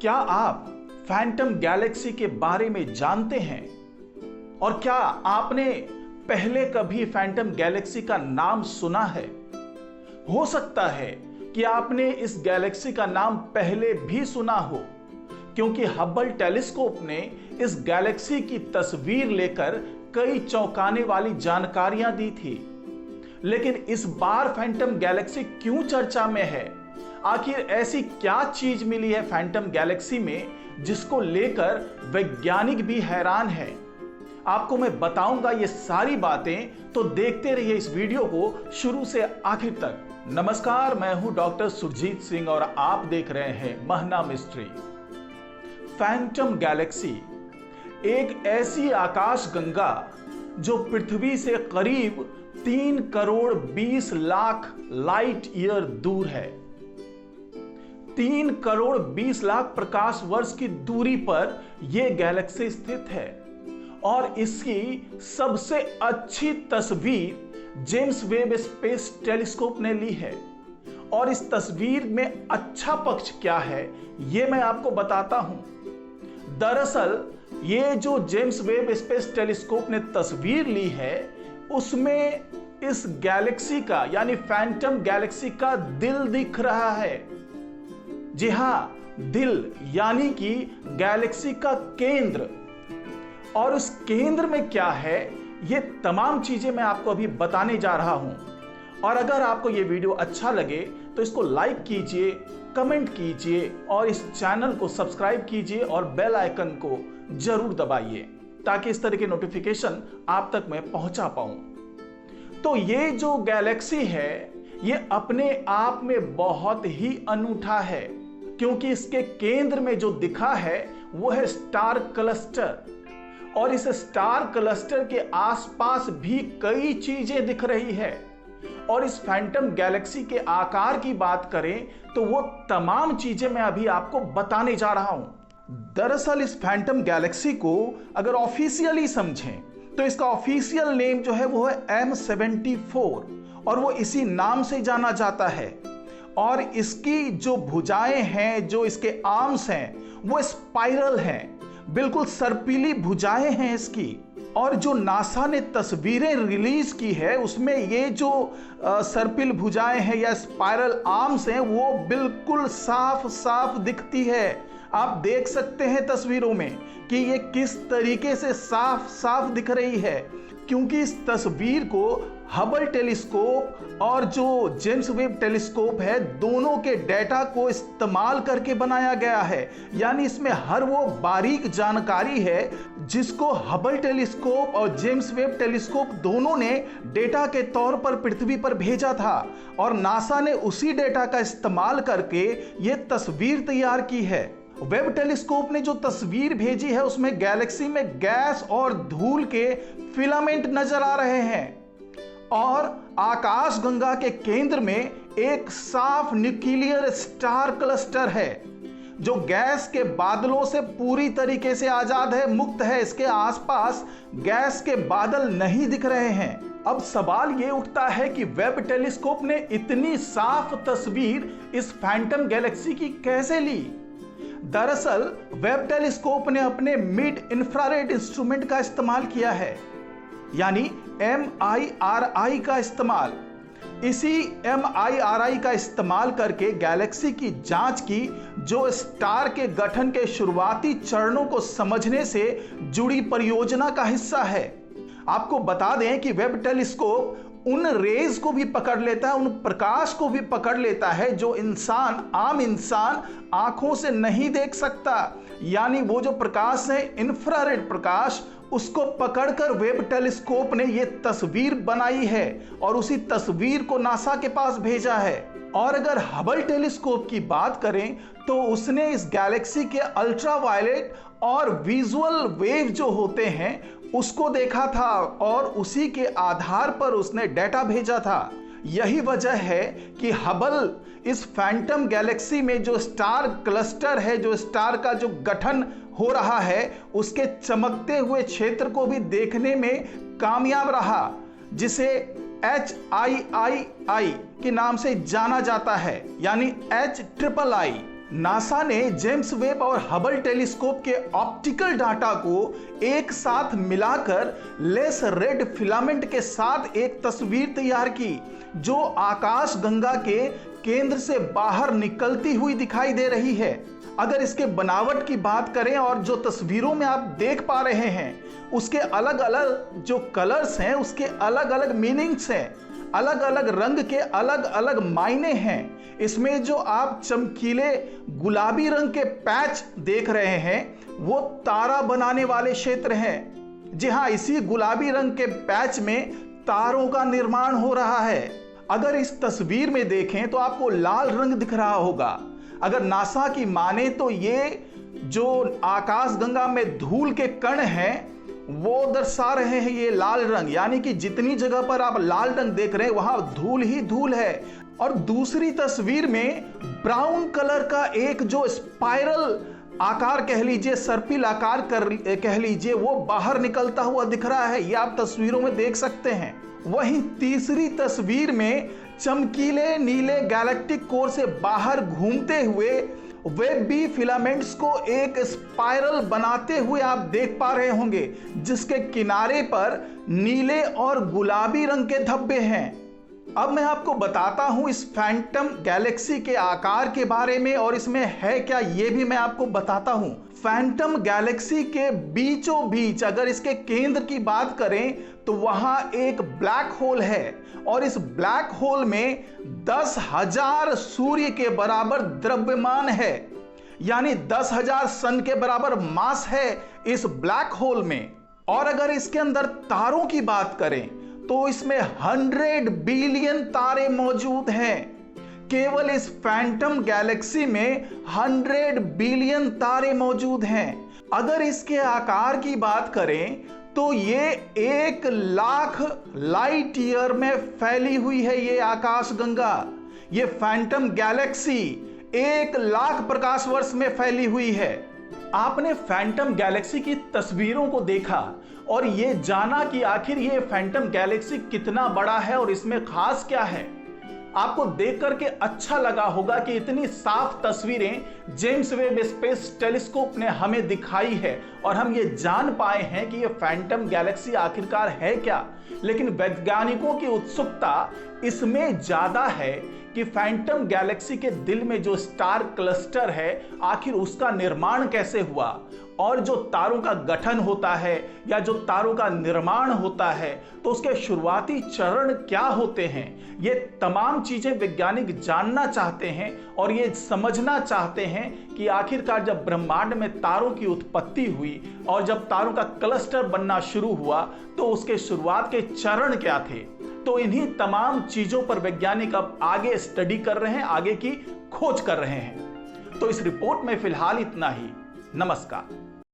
क्या आप Phantom Galaxy के बारे में जानते हैं? और क्या आपने पहले कभी फैंटम गैलेक्सी का नाम सुना है? हो सकता है कि आपने इस गैलेक्सी का नाम पहले भी सुना हो, क्योंकि हबल टेलीस्कोप ने इस गैलेक्सी की तस्वीर लेकर कई चौंकाने वाली जानकारियां दी थी। लेकिन इस बार फैंटम गैलेक्सी क्यों चर्चा में है? आखिर ऐसी क्या चीज मिली है फैंटम गैलेक्सी में जिसको लेकर वैज्ञानिक भी हैरान है? आपको मैं बताऊंगा ये सारी बातें, तो देखते रहिए इस वीडियो को शुरू से आखिर तक। नमस्कार, मैं हूं डॉक्टर सुरजीत सिंह और आप देख रहे हैं महना मिस्ट्री। फैंटम गैलेक्सी एक ऐसी आकाश गंगा जो पृथ्वी से करीब 3 करोड़ 20 लाख लाइट ईयर दूर है। 3 करोड़ 20 लाख प्रकाश वर्ष की दूरी पर यह गैलेक्सी स्थित है और इसकी सबसे अच्छी तस्वीर जेम्स वेब स्पेस टेलीस्कोप ने ली है। और इस तस्वीर में अच्छा पक्ष क्या है, यह मैं आपको बताता हूं। दरअसल ये जो जेम्स वेब स्पेस टेलीस्कोप ने तस्वीर ली है, उसमें इस गैलेक्सी का यानी फैंटम गैलेक्सी का दिल दिख रहा है। जी हां, दिल यानी कि गैलेक्सी का केंद्र। और उस केंद्र में क्या है, ये तमाम चीजें मैं आपको अभी बताने जा रहा हूं। और अगर आपको ये वीडियो अच्छा लगे तो इसको लाइक कीजिए, कमेंट कीजिए और इस चैनल को सब्सक्राइब कीजिए और बेल आइकन को जरूर दबाइए ताकि इस तरह के नोटिफिकेशन आप तक मैं पहुंचा पाऊं। तो ये जो गैलेक्सी है, ये अपने आप में बहुत ही अनूठा है, क्योंकि इसके केंद्र में जो दिखा है वो है स्टार क्लस्टर। और इस स्टार क्लस्टर के आसपास भी कई चीजें दिख रही है। और इस फैंटम गैलेक्सी के आकार की बात करें तो वो तमाम चीजें मैं अभी आपको बताने जा रहा हूं। दरअसल इस फैंटम गैलेक्सी को अगर ऑफिशियली समझें तो इसका ऑफिशियल नेम जो है वो है M74 और वो इसी नाम से जाना जाता है। और इसकी जो भुजाएं हैं, जो इसके आर्म्स हैं, वो स्पाइरल हैं, बिल्कुल सर्पिली भुजाएं हैं इसकी। और जो नासा ने तस्वीरें रिलीज की है उसमें ये जो सर्पिल भुजाएं हैं या स्पाइरल आर्म्स हैं वो बिल्कुल साफ साफ दिखती है। आप देख सकते हैं तस्वीरों में कि ये किस तरीके से साफ साफ दिख रही है, क्योंकि इस तस्वीर को हबल टेलीस्कोप और जो जेम्स वेब टेलीस्कोप है, दोनों के डेटा को इस्तेमाल करके बनाया गया है। यानी इसमें हर वो बारीक जानकारी है जिसको हबल टेलीस्कोप और जेम्स वेब टेलीस्कोप दोनों ने डेटा के तौर पर पृथ्वी पर भेजा था और नासा ने उसी डेटा का इस्तेमाल करके ये तस्वीर तैयार की है। वेब टेलीस्कोप ने जो तस्वीर भेजी है उसमें गैलेक्सी में गैस और धूल के फिलामेंट नजर आ रहे हैं और आकाश गंगा के केंद्र में एक साफ न्यूक्लियर स्टार क्लस्टर है जो गैस के बादलों से पूरी तरीके से आजाद है, मुक्त है। इसके आसपास गैस के बादल नहीं दिख रहे हैं। अब सवाल यह उठता है कि वेब टेलीस्कोप ने इतनी साफ तस्वीर इस फैंटम गैलेक्सी की कैसे ली? दरअसल वेब टेलीस्कोप ने अपने मिड इंफ्रारेड इंस्ट्रूमेंट का इस्तेमाल किया है, यानी MIRI का इस्तेमाल। इसी MIRI का इस्तेमाल करके गैलेक्सी की जांच की, जो स्टार के गठन के शुरुआती चरणों को समझने से जुड़ी परियोजना का हिस्सा है। आपको बता दें कि वेब टेलीस्कोप उन रेज को भी पकड़ लेता है, उन प्रकाश को भी पकड़ लेता है जो आम इंसान आंखों से नहीं देख सकता। यानी वो जो प्रकाश है, इंफ्रारेड प्रकाश, उसको पकड़कर वेब टेलीस्कोप ने ये तस्वीर बनाई है और उसी तस्वीर को नासा के पास भेजा है। और अगर हबल टेलीस्कोप की बात करें तो उसने इस गैलेक्सी के अल्ट्रावायलेट और विजुअल वेव जो होते हैं उसको देखा था और उसी के आधार पर उसने डेटा भेजा था। यही वजह है कि हबल इस फैंटम गैलेक्सी में जो स्टार क्लस्टर है, जो स्टार का जो गठन हो रहा है, उसके चमकते हुए क्षेत्र को भी देखने में कामयाब रहा, जिसे HIII के नाम से जाना जाता है, यानी HIII। नासा ने जेम्स वेब और हबल टेलीस्कोप के ऑप्टिकल डाटा को एक साथ मिलाकर लेस रेड फिलामेंट के साथ एक तस्वीर तैयार की जो आकाश गंगा के केंद्र से बाहर निकलती हुई दिखाई दे रही है। अगर इसके बनावट की बात करें और जो तस्वीरों में आप देख पा रहे हैं उसके अलग अलग जो कलर्स हैं उसके अलग अलग मीनिंग्स हैं, अलग अलग रंग के अलग अलग मायने हैं। इसमें जो आप चमकीले गुलाबी रंग के पैच देख रहे हैं वो तारा बनाने वाले क्षेत्र हैं। जी हाँ, इसी गुलाबी रंग के पैच में तारों का निर्माण हो रहा है। अगर इस तस्वीर में देखें तो आपको लाल रंग दिख रहा होगा। अगर नासा की माने तो ये जो आकाश गंगा में धूल के कण हैं वो दर्शा रहे हैं ये लाल रंग, यानी कि जितनी जगह पर आप लाल रंग देख रहे हैं वहां धूल ही धूल है। और दूसरी तस्वीर में ब्राउन कलर का एक जो स्पाइरल आकार कह लीजिए, सर्पिल आकार कह लीजिए, वो बाहर निकलता हुआ दिख रहा है। ये आप तस्वीरों में देख सकते हैं। वहीं तीसरी तस्वीर में चमकीले नीले गैलेक्टिक कोर से बाहर घूमते हुए वेब बी फिलामेंट्स को एक स्पाइरल बनाते हुए आप देख पा रहे होंगे जिसके किनारे पर नीले और गुलाबी रंग के धब्बे हैं। अब मैं आपको बताता हूं इस फैंटम गैलेक्सी के आकार के बारे में और इसमें है क्या ये भी मैं आपको बताता हूं। फैंटम गैलेक्सी के बीचों बीच अगर इसके केंद्र की बात करें तो वहां एक ब्लैक होल है और इस ब्लैक होल में 10,000 सूर्य के बराबर द्रव्यमान है, यानी 10,000 सन के बराबर मास है इस ब्लैक होल में। और अगर इसके अंदर तारों की बात करें तो इसमें 100 बिलियन तारे मौजूद हैं। केवल इस फैंटम गैलेक्सी में 100 बिलियन तारे मौजूद हैं। अगर इसके आकार की बात करें तो ये 1,00,000 लाइट ईयर में फैली हुई है। ये आकाश गंगा, ये फैंटम गैलेक्सी 1,00,000 प्रकाश वर्ष में फैली हुई है। आपने फैंटम गैलेक्सी की तस्वीरों को देखा और ये जाना कि आखिर ये फैंटम गैलेक्सी कितना बड़ा है और इसमें खास क्या है। आपको देख करके अच्छा लगा होगा कि इतनी साफ तस्वीरें जेम्स वेब स्पेस टेलीस्कोप ने हमें दिखाई है और हम ये जान पाए हैं कि ये फैंटम गैलेक्सी आखिरकार है क्या। लेकिन वैज्ञानिकों की उत्सुकता इसमें ज्यादा है कि फैंटम गैलेक्सी के दिल में जो स्टार क्लस्टर है आखिर उसका निर्माण कैसे हुआ और जो तारों का गठन होता है या जो तारों का निर्माण होता है तो उसके शुरुआती चरण क्या होते हैं। ये तमाम चीजें वैज्ञानिक जानना चाहते हैं और ये समझना चाहते हैं कि आखिरकार जब ब्रह्मांड में तारों की उत्पत्ति हुई और जब तारों का क्लस्टर बनना शुरू हुआ तो उसके शुरुआत के चरण क्या थे। तो इन्हीं तमाम चीजों पर वैज्ञानिक अब आगे स्टडी कर रहे हैं, आगे की खोज कर रहे हैं। तो इस रिपोर्ट में फिलहाल इतना ही। नमस्कार।